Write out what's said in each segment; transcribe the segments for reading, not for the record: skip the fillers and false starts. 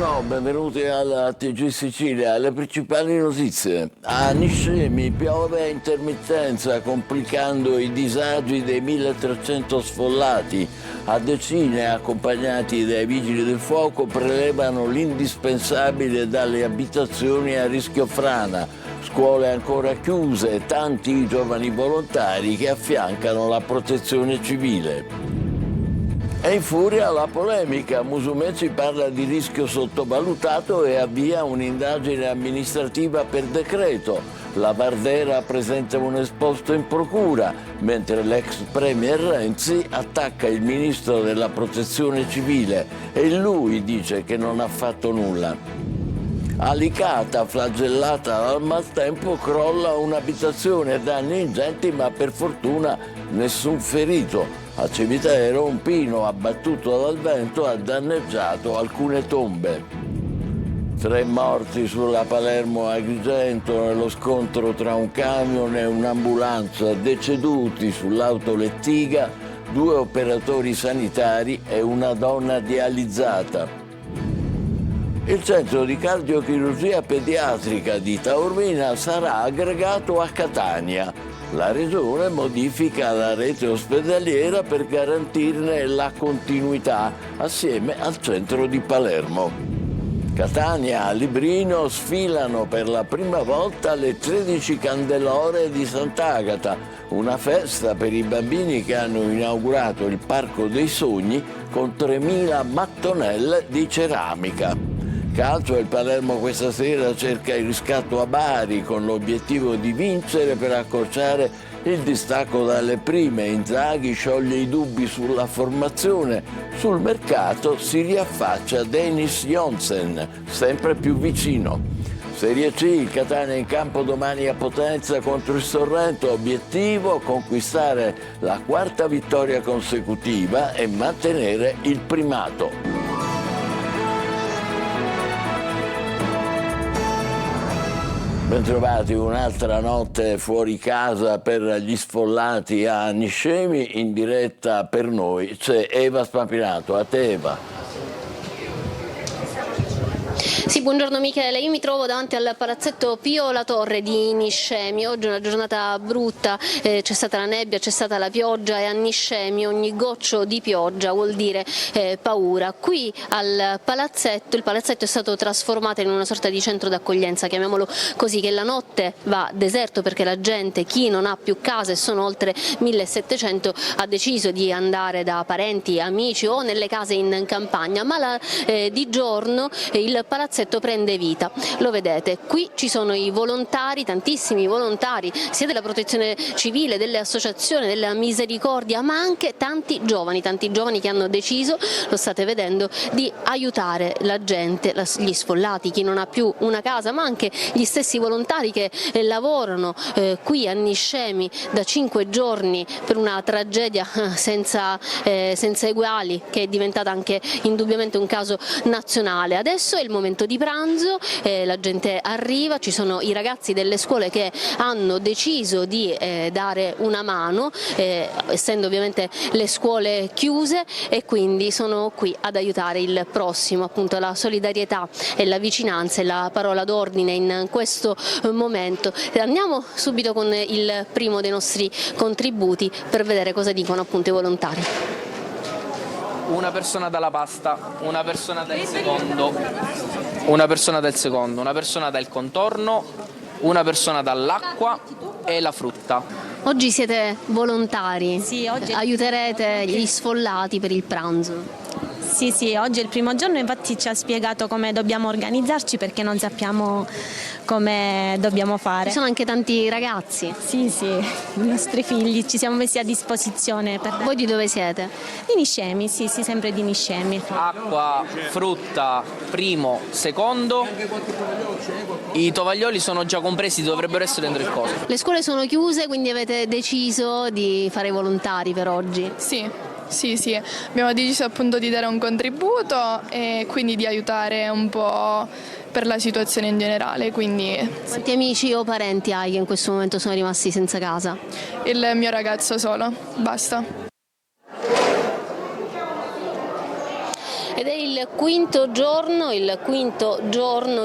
Buongiorno, benvenuti alla TG Sicilia. Le principali notizie. A Niscemi piove a intermittenza, complicando i disagi dei 1300 sfollati. A decine, accompagnati dai vigili del fuoco, prelevano l'indispensabile dalle abitazioni a rischio frana. Scuole ancora chiuse, tanti i giovani volontari che affiancano la protezione civile. È in furia la polemica. Musumeci parla di rischio sottovalutato e avvia un'indagine amministrativa per decreto. La Bardera presenta un esposto in procura, mentre l'ex premier Renzi attacca il ministro della protezione civile e lui dice che non ha fatto nulla. A Licata, flagellata dal maltempo, crolla un'abitazione, danni ingenti ma per fortuna nessun ferito. A Cimitero un pino abbattuto dal vento ha danneggiato alcune tombe. 3 morti sulla Palermo-Agrigento nello scontro tra un camion e un'ambulanza, deceduti sull'autolettiga 2 operatori sanitari e una donna dializzata. Il centro di cardiochirurgia pediatrica di Taormina sarà aggregato a Catania. La Regione modifica la rete ospedaliera per garantirne la continuità assieme al centro di Palermo. Catania e Librino sfilano per la prima volta le 13 candelore di Sant'Agata, una festa per i bambini che hanno inaugurato il Parco dei Sogni con 3.000 mattonelle di ceramica. Calcio, il Palermo questa sera cerca il riscatto a Bari con l'obiettivo di vincere per accorciare il distacco dalle prime. Inzaghi scioglie i dubbi sulla formazione. Sul mercato si riaffaccia Dennis Jonsen, sempre più vicino. Serie C, il Catania in campo domani a Potenza contro il Sorrento. Obiettivo: conquistare la 4ª vittoria consecutiva e mantenere il primato. Bentrovati, un'altra notte fuori casa per gli sfollati a Niscemi. In diretta per noi c'è Eva Spampinato. A te, Eva. Sì, buongiorno Michele, io mi trovo davanti al palazzetto Pio La Torre di Niscemi. Oggi è una giornata brutta, c'è stata la nebbia, c'è stata la pioggia e a Niscemi ogni goccio di pioggia vuol dire paura. Qui al palazzetto, il palazzetto è stato trasformato in una sorta di centro d'accoglienza, chiamiamolo così, che la notte va deserto perché la gente, chi non ha più case, sono oltre 1700, ha deciso di andare da parenti, amici o nelle case in campagna, ma di giorno il palazzetto prende vita. Lo vedete, qui ci sono i volontari, tantissimi volontari, sia della protezione civile, delle associazioni, della misericordia, ma anche tanti giovani che hanno deciso, lo state vedendo, di aiutare la gente, gli sfollati, chi non ha più una casa, ma anche gli stessi volontari che lavorano qui a Niscemi da 5 giorni per una tragedia senza eguali, che è diventata anche indubbiamente un caso nazionale. Adesso è il momento di pranzo, la gente arriva, ci sono i ragazzi delle scuole che hanno deciso di dare una mano, essendo ovviamente le scuole chiuse, e quindi sono qui ad aiutare il prossimo. Appunto, la solidarietà e la vicinanza è la parola d'ordine in questo momento. Andiamo subito con il primo dei nostri contributi per vedere cosa dicono appunto i volontari. Una persona dalla pasta, una persona dal secondo, una persona dal secondo, una persona dal contorno, una persona dall'acqua e la frutta. Oggi siete volontari, Sì, oggi aiuterete gli sfollati per il pranzo. Sì, oggi è il primo giorno, infatti ci ha spiegato come dobbiamo organizzarci perché non sappiamo come dobbiamo fare. Ci sono anche tanti ragazzi. Sì, i nostri figli ci siamo messi a disposizione per Voi di dove siete? Di Niscemi, sì, sempre di Niscemi. Acqua, frutta, primo, secondo. I tovaglioli sono già compresi, dovrebbero essere dentro il coso. Le scuole sono chiuse, quindi avete deciso di fare i volontari per oggi. Sì, abbiamo deciso appunto di dare un contributo e quindi di aiutare un po' per la situazione in generale. Quindi Quanti amici o parenti hai che in questo momento sono rimasti senza casa? il mio ragazzo solo, basta. Ed è il quinto giorno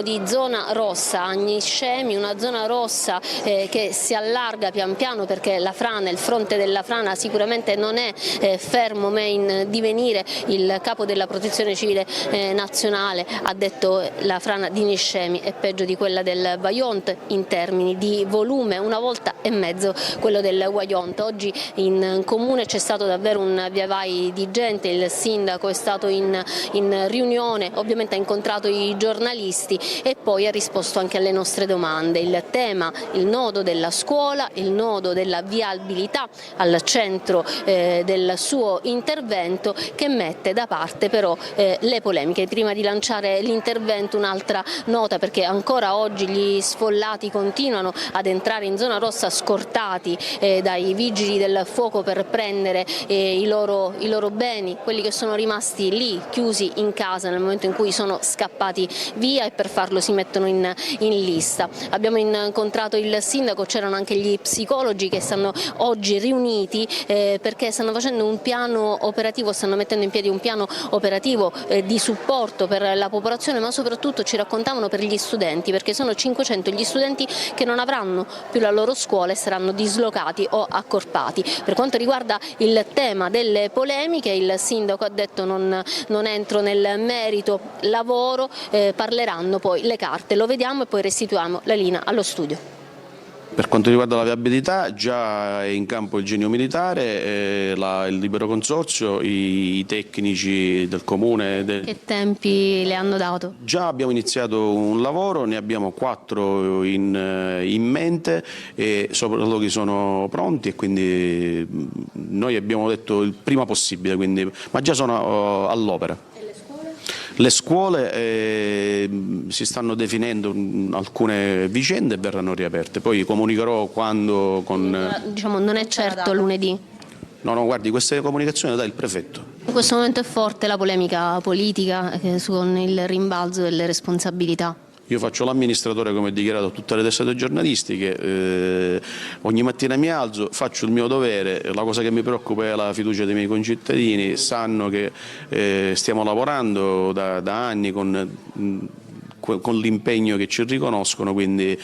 di zona rossa a Niscemi, una zona rossa che si allarga pian piano perché la frana, il fronte della frana sicuramente non è fermo ma è in divenire. Il capo della Protezione Civile nazionale ha detto la frana di Niscemi è peggio di quella del Vajont in termini di volume, una volta e mezzo quello del Vajont. Oggi in comune c'è stato davvero un via vai di gente, il sindaco è stato in riunione, ovviamente ha incontrato i giornalisti e poi ha risposto anche alle nostre domande. Il tema, il nodo della scuola, il nodo della viabilità al centro del suo intervento, che mette da parte però le polemiche. Prima di lanciare l'intervento un'altra nota, perché ancora oggi gli sfollati continuano ad entrare in zona rossa scortati dai vigili del fuoco per prendere i loro beni, quelli che sono rimasti lì chiusi in casa nel momento in cui sono scappati via, e per farlo si mettono in lista. Abbiamo incontrato il sindaco, c'erano anche gli psicologi che stanno oggi riuniti perché stanno facendo un piano operativo, stanno mettendo in piedi un piano operativo di supporto per la popolazione, ma soprattutto ci raccontavano per gli studenti, perché sono 500 gli studenti che non avranno più la loro scuola e saranno dislocati o accorpati. Per quanto riguarda il tema delle polemiche, il sindaco ha detto non entro nel merito, lavoro, parleranno poi le carte, lo vediamo e poi restituiamo la linea allo studio. Per quanto riguarda la viabilità, già è in campo il Genio Militare, il Libero Consorzio, i tecnici del Comune. Che tempi le hanno dato? Già abbiamo iniziato un lavoro, ne abbiamo 4 in mente e sopralluoghi sono pronti, e quindi noi abbiamo detto il prima possibile, ma già sono all'opera. Le scuole si stanno definendo alcune vicende e verranno riaperte, poi comunicherò quando Diciamo non è certo lunedì? No, guardi, queste comunicazioni le dà il prefetto. In questo momento è forte la polemica politica con il rimbalzo delle responsabilità. Io faccio l'amministratore, come ho dichiarato a tutte le testate giornalistiche, ogni mattina mi alzo, faccio il mio dovere, la cosa che mi preoccupa è la fiducia dei miei concittadini, sanno che stiamo lavorando da anni con l'impegno che ci riconoscono, quindi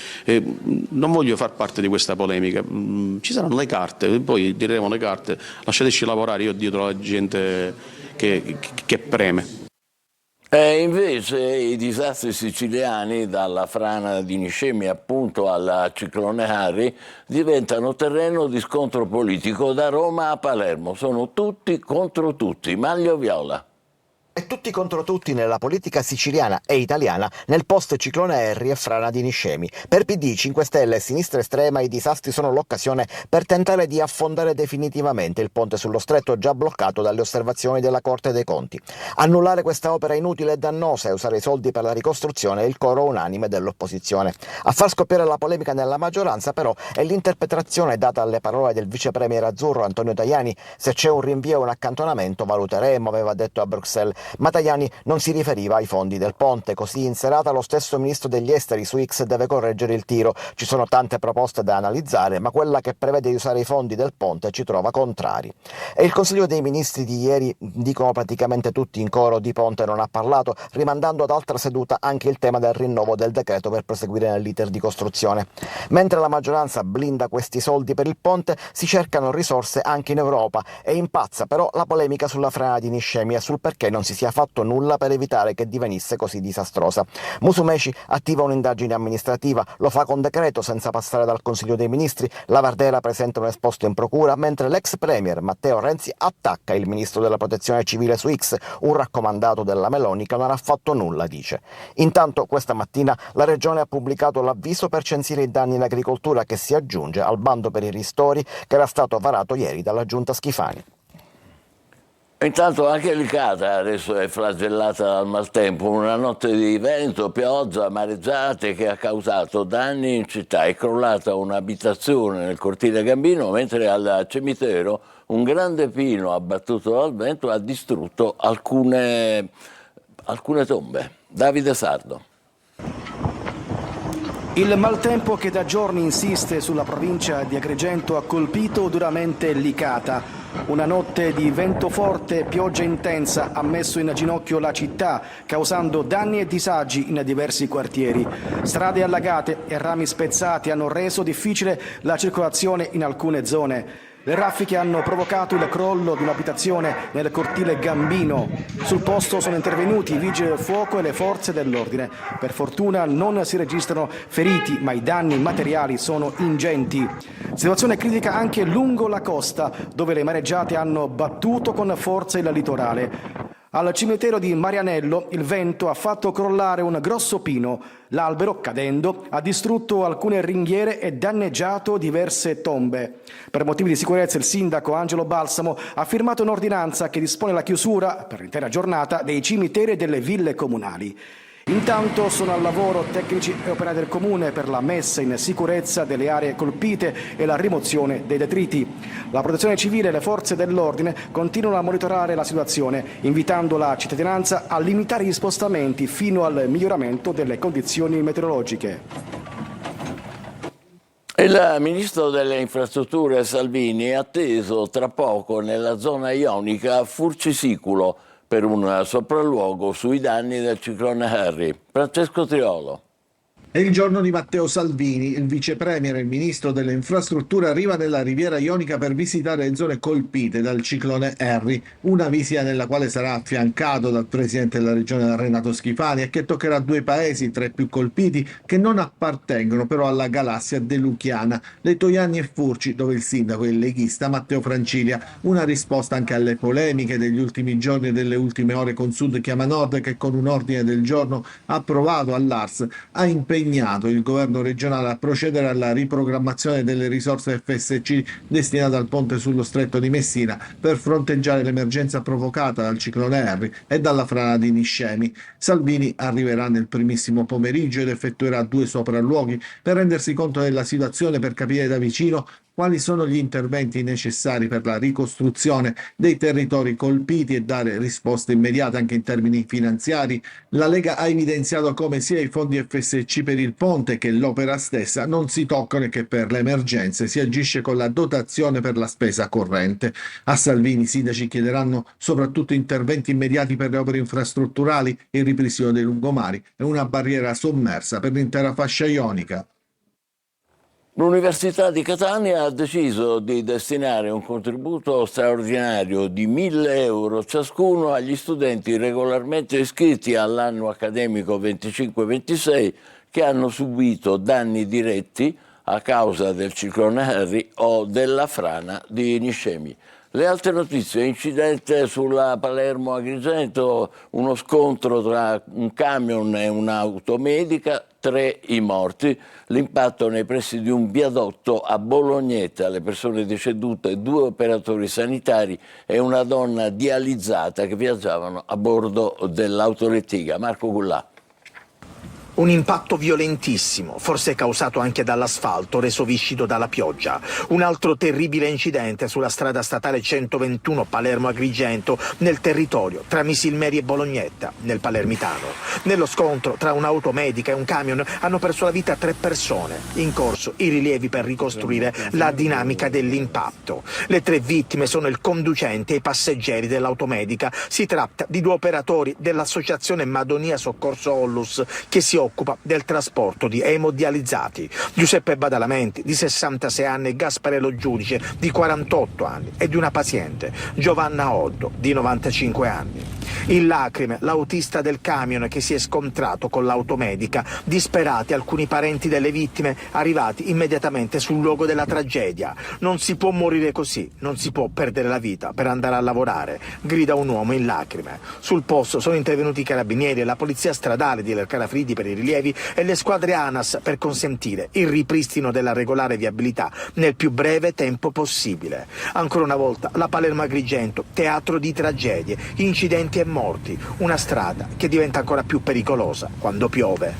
non voglio far parte di questa polemica. Ci saranno le carte, poi diremo le carte, lasciateci lavorare, io dietro la gente che preme. E invece i disastri siciliani, dalla frana di Niscemi appunto al ciclone Harry, diventano terreno di scontro politico da Roma a Palermo. Sono tutti contro tutti. Maglio viola. E tutti contro tutti nella politica siciliana e italiana nel post-ciclone Harry e frana di Niscemi. Per PD, 5 Stelle e sinistra estrema i disastri sono l'occasione per tentare di affondare definitivamente il ponte sullo stretto già bloccato dalle osservazioni della Corte dei Conti. Annullare questa opera inutile e dannosa e usare i soldi per la ricostruzione è il coro unanime dell'opposizione. A far scoppiare la polemica nella maggioranza però è l'interpretazione data alle parole del vice premier azzurro Antonio Tajani: se c'è un rinvio o un accantonamento valuteremo, aveva detto a Bruxelles. Ma Tajani non si riferiva ai fondi del ponte, così in serata lo stesso ministro degli esteri su X deve correggere il tiro. Ci sono tante proposte da analizzare, ma quella che prevede di usare i fondi del ponte ci trova contrari. E il Consiglio dei Ministri di ieri, dicono praticamente tutti in coro, di ponte non ha parlato, rimandando ad altra seduta anche il tema del rinnovo del decreto per proseguire nell'iter di costruzione. Mentre la maggioranza blinda questi soldi per il ponte, si cercano risorse anche in Europa e impazza però la polemica sulla frana di Niscemi e sul perché non si sia fatto nulla per evitare che divenisse così disastrosa. Musumeci attiva un'indagine amministrativa, lo fa con decreto senza passare dal Consiglio dei Ministri, la Vardera presenta un esposto in procura, mentre l'ex premier Matteo Renzi attacca il ministro della Protezione Civile su X, un raccomandato della Meloni che non ha fatto nulla, dice. Intanto questa mattina la Regione ha pubblicato l'avviso per censire i danni in agricoltura, che si aggiunge al bando per i ristori che era stato varato ieri dalla Giunta Schifani. Intanto anche Licata adesso è flagellata dal maltempo, una notte di vento, pioggia, mareggiate che ha causato danni in città. È crollata un'abitazione nel cortile Gambino, mentre al cimitero un grande pino abbattuto dal vento ha distrutto alcune tombe. Davide Sardo. Il maltempo che da giorni insiste sulla provincia di Agrigento ha colpito duramente Licata. Una notte di vento forte e pioggia intensa ha messo in ginocchio la città, causando danni e disagi in diversi quartieri. Strade allagate e rami spezzati hanno reso difficile la circolazione in alcune zone. Le raffiche hanno provocato il crollo di un'abitazione nel cortile Gambino. Sul posto sono intervenuti i vigili del fuoco e le forze dell'ordine. Per fortuna non si registrano feriti, ma i danni materiali sono ingenti. Situazione critica anche lungo la costa, dove le mareggiate hanno battuto con forza il litorale. Al cimitero di Marianello il vento ha fatto crollare un grosso pino. L'albero, cadendo, ha distrutto alcune ringhiere e danneggiato diverse tombe. Per motivi di sicurezza il sindaco Angelo Balsamo ha firmato un'ordinanza che dispone la chiusura per l'intera giornata dei cimiteri e delle ville comunali. Intanto sono al lavoro tecnici e operai del Comune per la messa in sicurezza delle aree colpite e la rimozione dei detriti. La Protezione Civile e le forze dell'ordine continuano a monitorare la situazione, invitando la cittadinanza a limitare gli spostamenti fino al miglioramento delle condizioni meteorologiche. Il ministro delle infrastrutture Salvini è atteso tra poco nella zona ionica a Furcisiculo per un sopralluogo sui danni del ciclone Harry. Francesco Triolo. È il giorno di Matteo Salvini, il vice premier e il ministro delle infrastrutture arriva nella Riviera Ionica per visitare le zone colpite dal ciclone Harry, una visita nella quale sarà affiancato dal presidente della regione Renato Schifani e che toccherà due paesi tra i più colpiti che non appartengono però alla galassia deluchiana, Letojanni e Furci, dove il sindaco è il leghista Matteo Francilia, una risposta anche alle polemiche degli ultimi giorni e delle ultime ore con Sud Chiama Nord che con un ordine del giorno approvato all'ARS ha impegnato il governo regionale a procedere alla riprogrammazione delle risorse FSC destinate al ponte sullo stretto di Messina per fronteggiare l'emergenza provocata dal ciclone Harry e dalla frana di Niscemi. Salvini arriverà nel primissimo pomeriggio ed effettuerà 2 sopralluoghi per rendersi conto della situazione, per capire da vicino quali sono gli interventi necessari per la ricostruzione dei territori colpiti e dare risposte immediate anche in termini finanziari. La Lega ha evidenziato come sia i fondi FSC per il ponte che l'opera stessa non si toccano e che per le emergenze si agisce con la dotazione per la spesa corrente. A Salvini i sindaci chiederanno soprattutto interventi immediati per le opere infrastrutturali, il ripristino dei lungomari e una barriera sommersa per l'intera fascia ionica. L'Università di Catania ha deciso di destinare un contributo straordinario di 1.000 euro ciascuno agli studenti regolarmente iscritti all'anno accademico 25-26 che hanno subito danni diretti a causa del ciclone Harry o della frana di Niscemi. Le altre notizie: incidente sulla Palermo-Agrigento, uno scontro tra un camion e un'automedica, 3 i morti, l'impatto nei pressi di un viadotto a Bolognetta, le persone decedute, 2 operatori sanitari e una donna dializzata che viaggiavano a bordo dell'autolettiga. Marco Gullà. Un impatto violentissimo, forse causato anche dall'asfalto reso viscido dalla pioggia. Un altro terribile incidente sulla strada statale 121 Palermo-Agrigento, nel territorio tra Misilmeri e Bolognetta, nel palermitano. Nello scontro tra un'automedica e un camion hanno perso la vita 3 persone. In corso i rilievi per ricostruire la dinamica dell'impatto. Le 3 vittime sono il conducente e i passeggeri dell'automedica. Si tratta di 2 operatori dell'associazione Madonia Soccorso Ollus che si occupa del trasporto di emodializzati. Giuseppe Badalamenti, di 66 anni, e Gasparello Giudice, di 48 anni, e di una paziente, Giovanna Oddo, di 95 anni. In lacrime l'autista del camion che si è scontrato con l'automedica. Disperati alcuni parenti delle vittime arrivati immediatamente sul luogo della tragedia. Non si può morire così, non si può perdere la vita per andare a lavorare, grida un uomo in lacrime. Sul posto sono intervenuti i carabinieri e la polizia stradale di Lercarafridi per i rilievi e le squadre ANAS per consentire il ripristino della regolare viabilità nel più breve tempo possibile. Ancora una volta la Palermo-Agrigento, teatro di tragedie, incidenti e morti, una strada che diventa ancora più pericolosa quando piove.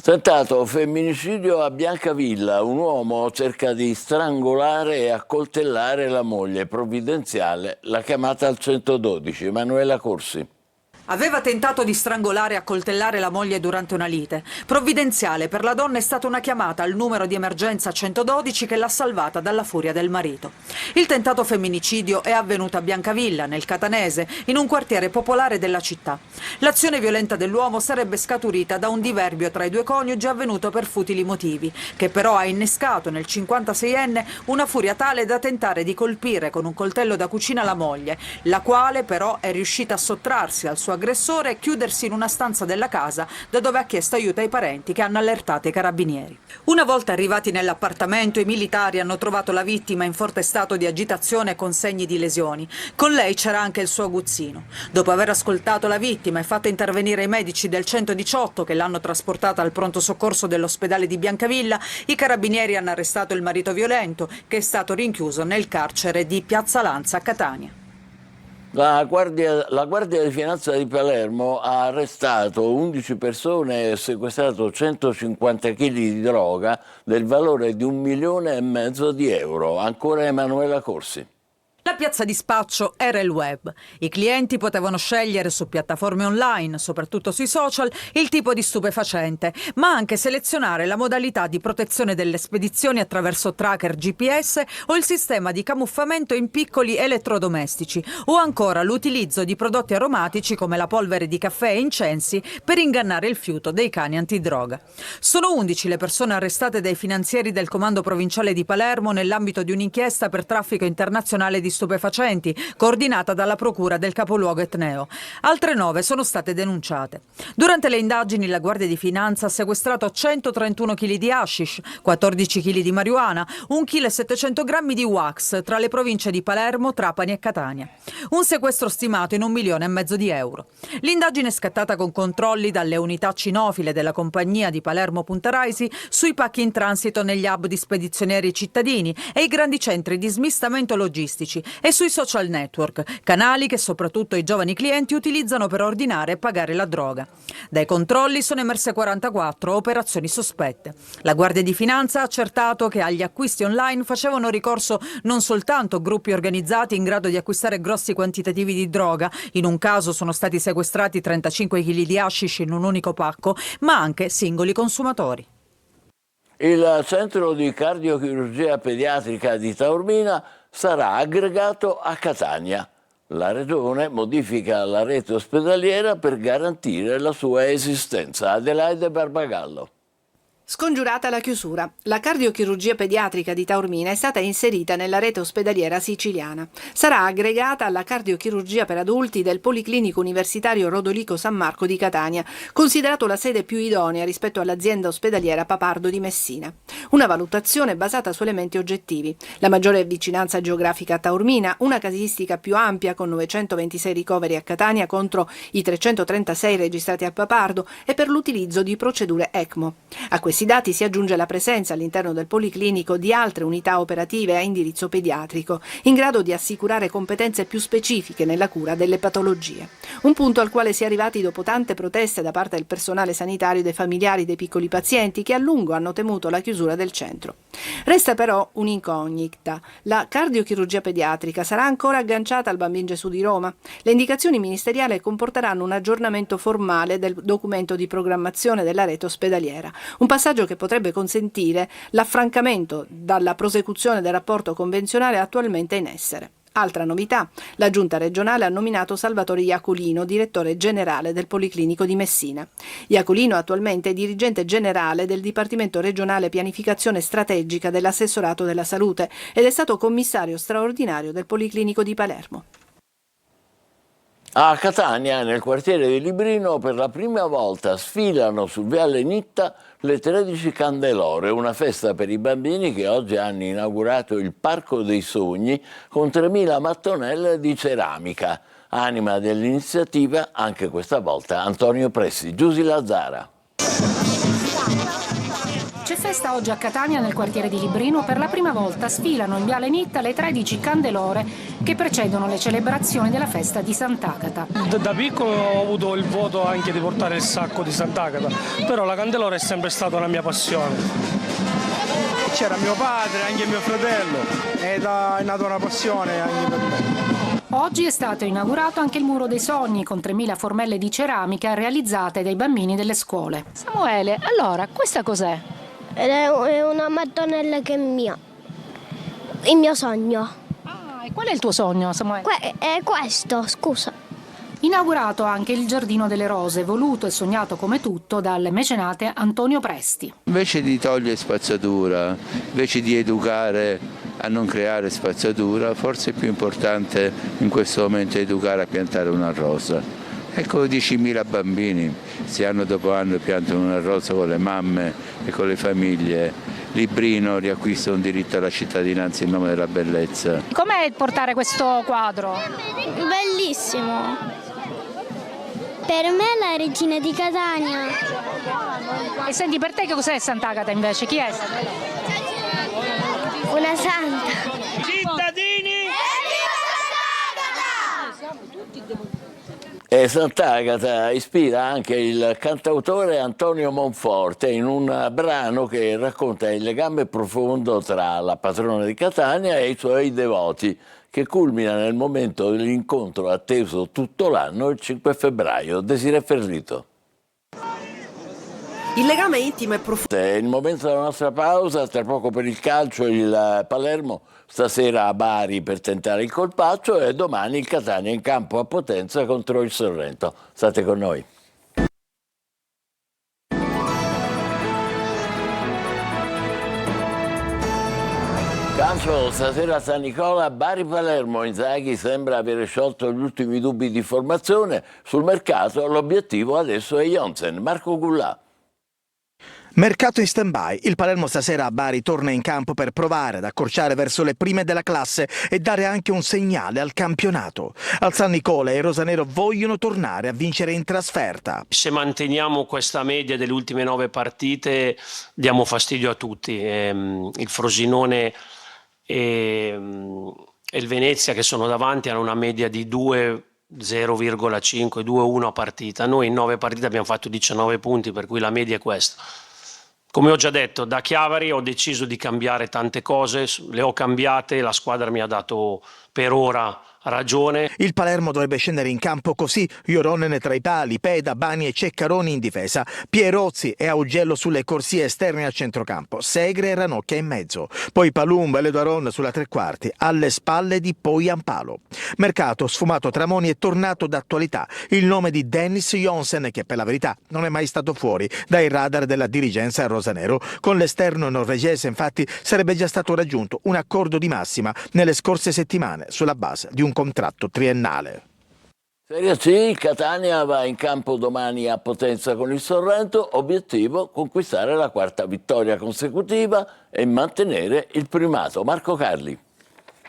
Tentato femminicidio a Biancavilla, un uomo cerca di strangolare e accoltellare la moglie, provvidenziale la chiamata al 112. Emanuela Corsi. Aveva tentato di strangolare e accoltellare la moglie durante una lite. Provvidenziale per la donna è stata una chiamata al numero di emergenza 112 che l'ha salvata dalla furia del marito. Il tentato femminicidio è avvenuto a Biancavilla, nel Catanese, in un quartiere popolare della città. L'azione violenta dell'uomo sarebbe scaturita da un diverbio tra i due coniugi avvenuto per futili motivi, che però ha innescato nel 56enne una furia tale da tentare di colpire con un coltello da cucina la moglie, la quale però è riuscita a sottrarsi al suo aggressore e chiudersi in una stanza della casa da dove ha chiesto aiuto ai parenti che hanno allertato i carabinieri. Una volta arrivati nell'appartamento, i militari hanno trovato la vittima in forte stato di agitazione e con segni di lesioni. Con lei c'era anche il suo aguzzino. Dopo aver ascoltato la vittima e fatto intervenire i medici del 118 che l'hanno trasportata al pronto soccorso dell'ospedale di Biancavilla, i carabinieri hanno arrestato il marito violento che è stato rinchiuso nel carcere di Piazza Lanza a Catania. La Guardia di Finanza di Palermo ha arrestato 11 persone e sequestrato 150 kg di droga del valore di 1,5 milioni di euro. Ancora Emanuela Corsi. La piazza di spaccio era il web. I clienti potevano scegliere su piattaforme online, soprattutto sui social, il tipo di stupefacente, ma anche selezionare la modalità di protezione delle spedizioni attraverso tracker GPS o il sistema di camuffamento in piccoli elettrodomestici, o ancora l'utilizzo di prodotti aromatici come la polvere di caffè e incensi per ingannare il fiuto dei cani antidroga. Sono 11 le persone arrestate dai finanzieri del Comando Provinciale di Palermo nell'ambito di un'inchiesta per traffico internazionale di stupefacenti, coordinata dalla Procura del capoluogo etneo. Altre 9 sono state denunciate. Durante le indagini la Guardia di Finanza ha sequestrato 131 kg di hashish, 14 kg di marijuana, 1,7 kg di wax tra le province di Palermo, Trapani e Catania. Un sequestro stimato in 1,5 milioni di euro. L'indagine è scattata con controlli dalle unità cinofile della compagnia di Palermo Punta Raisi sui pacchi in transito negli hub di spedizionieri cittadini e i grandi centri di smistamento logistici e sui social network, canali che soprattutto i giovani clienti utilizzano per ordinare e pagare la droga. Dai controlli sono emerse 44 operazioni sospette. La Guardia di Finanza ha accertato che agli acquisti online facevano ricorso non soltanto gruppi organizzati in grado di acquistare grossi quantitativi di droga, in un caso sono stati sequestrati 35 kg di hashish in un unico pacco, ma anche singoli consumatori. Il centro di cardiochirurgia pediatrica di Taormina sarà aggregato a Catania. La Regione modifica la rete ospedaliera per garantire la sua esistenza. Adelaide Barbagallo. Scongiurata la chiusura, la cardiochirurgia pediatrica di Taormina è stata inserita nella rete ospedaliera siciliana. Sarà aggregata alla cardiochirurgia per adulti del Policlinico Universitario Rodolico San Marco di Catania, considerato la sede più idonea rispetto all'azienda ospedaliera Papardo di Messina. Una valutazione basata su elementi oggettivi: la maggiore vicinanza geografica a Taormina, una casistica più ampia con 926 ricoveri a Catania contro i 336 registrati a Papardo e per l'utilizzo di procedure ECMO. A questi dati si aggiunge la presenza all'interno del Policlinico di altre unità operative a indirizzo pediatrico, in grado di assicurare competenze più specifiche nella cura delle patologie. Un punto al quale si è arrivati dopo tante proteste da parte del personale sanitario e dei familiari dei piccoli pazienti che a lungo hanno temuto la chiusura del centro. Resta però un'incognita: la cardiochirurgia pediatrica sarà ancora agganciata al Bambin Gesù di Roma? Le indicazioni ministeriali comporteranno un aggiornamento formale del documento di programmazione della rete ospedaliera, un passaggio che potrebbe consentire l'affrancamento dalla prosecuzione del rapporto convenzionale attualmente in essere. Altra novità: la Giunta regionale ha nominato Salvatore Iacolino direttore generale del Policlinico di Messina. Iacolino attualmente è dirigente generale del Dipartimento regionale pianificazione strategica dell'assessorato della salute ed è stato commissario straordinario del Policlinico di Palermo. A Catania, nel quartiere di Librino, per la prima volta sfilano su Viale Nitta le 13 Candelore, una festa per i bambini che oggi hanno inaugurato il Parco dei Sogni con 3.000 mattonelle di ceramica. Anima dell'iniziativa, anche questa volta, Antonio Pressi. Giusy Lazzara. C'è festa oggi a Catania nel quartiere di Librino. Per la prima volta sfilano in Viale Nitta le 13 candelore che precedono le celebrazioni della festa di Sant'Agata. Da piccolo ho avuto il voto anche di portare il sacco di Sant'Agata, però la candelora è sempre stata una mia passione. C'era mio padre, anche mio fratello, ed è nata una passione anche per me. Oggi è stato inaugurato anche il Muro dei Sogni con 3.000 formelle di ceramica realizzate dai bambini delle scuole. Samuele, allora, questa cos'è? È una mattonella che è mia, il mio sogno. Ah, e qual è il tuo sogno, Samuele? È questo, scusa. Inaugurato anche il Giardino delle Rose, voluto e sognato come tutto dal mecenate Antonio Presti. Invece di togliere spazzatura, invece di educare a non creare spazzatura, forse è più importante in questo momento educare a piantare una rosa. Ecco 10.000 bambini, se anno dopo anno piantano una rosa con le mamme e con le famiglie. Librino riacquista un diritto alla cittadinanza in nome della bellezza. Com'è portare questo quadro? Bellissimo. Per me la regina di Catania. E senti, per te che cos'è Sant'Agata invece? Chi è? Una santa. Cittadini! E Sant'Agata ispira anche il cantautore Antonio Monforte in un brano che racconta il legame profondo tra la patrona di Catania e i suoi devoti, che culmina nel momento dell'incontro atteso tutto l'anno, il 5 febbraio. Desiree Ferrito. Il legame intimo e profondo. È il momento della nostra pausa, tra poco per il calcio il Palermo, stasera a Bari per tentare il colpaccio e domani il Catania in campo a Potenza contro il Sorrento. State con noi. Calcio, stasera a San Nicola, Bari-Palermo. Inzaghi sembra avere sciolto gli ultimi dubbi di formazione. Sul mercato l'obiettivo adesso è Jonsen. Marco Gullà. Mercato in stand-by, il Palermo stasera a Bari torna in campo per provare ad accorciare verso le prime della classe e dare anche un segnale al campionato. Al San Nicola i rosanero vogliono tornare a vincere in trasferta. Se manteniamo questa media delle ultime 9 partite diamo fastidio a tutti. Il Frosinone e il Venezia che sono davanti hanno una media di 2,0,5, 2,1 a partita. Noi in 9 partite abbiamo fatto 19 punti, per cui la media è questa. Come ho già detto, da Chiavari ho deciso di cambiare tante cose, le ho cambiate, la squadra mi ha dato per ora ragione. Il Palermo dovrebbe scendere in campo così: Ioronen tra i pali, Peda, Bani e Ceccaroni in difesa, Pierozzi e Augello sulle corsie esterne al centrocampo, Segre e Ranocchia in mezzo, poi Palumba e Ledoaron sulla tre quarti, alle spalle di Poyampalo. Mercato sfumato Tramoni è tornato d'attualità il nome di Dennis Jonsen, che per la verità non è mai stato fuori dai radar della dirigenza rosanero. Con l'esterno norvegese infatti sarebbe già stato raggiunto un accordo di massima nelle scorse settimane sulla base di un contratto triennale. Serie C, il Catania va in campo domani a Potenza con il Sorrento, obiettivo conquistare la 4ª vittoria consecutiva e mantenere il primato. Marco Carli.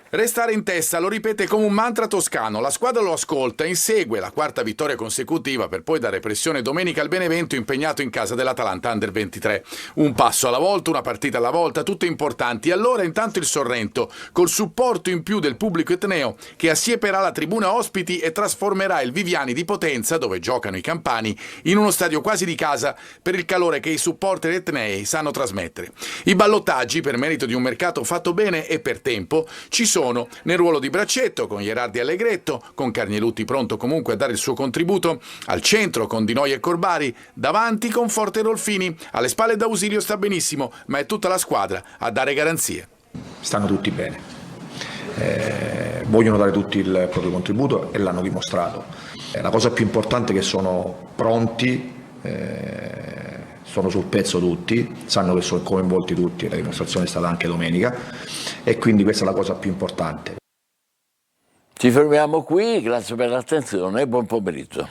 Restare in testa, lo ripete come un mantra toscano, la squadra lo ascolta, insegue la 4ª vittoria consecutiva per poi dare pressione domenica al Benevento impegnato in casa dell'Atalanta Under 23. Un passo alla volta, una partita alla volta, tutte importanti. E allora intanto il Sorrento, col supporto in più del pubblico etneo, che assieperà la tribuna ospiti e trasformerà il Viviani di Potenza, dove giocano i campani, in uno stadio quasi di casa per il calore che i supporter etnei sanno trasmettere. I ballottaggi, per merito di un mercato fatto bene e per tempo, ci sono nel ruolo di braccetto con Gherardi e Allegretto, con Carnielutti pronto comunque a dare il suo contributo, al centro con Di Noi e Corbari, davanti con Forte e Rolfini, alle spalle D'Ausilio sta benissimo, ma è tutta la squadra a dare garanzie. Stanno tutti bene, vogliono dare tutti il proprio contributo e l'hanno dimostrato. La cosa più importante è che sono pronti, sono sul pezzo tutti, sanno che sono coinvolti tutti, la dimostrazione è stata anche domenica e quindi questa è la cosa più importante. Ci fermiamo qui, grazie per l'attenzione e buon pomeriggio.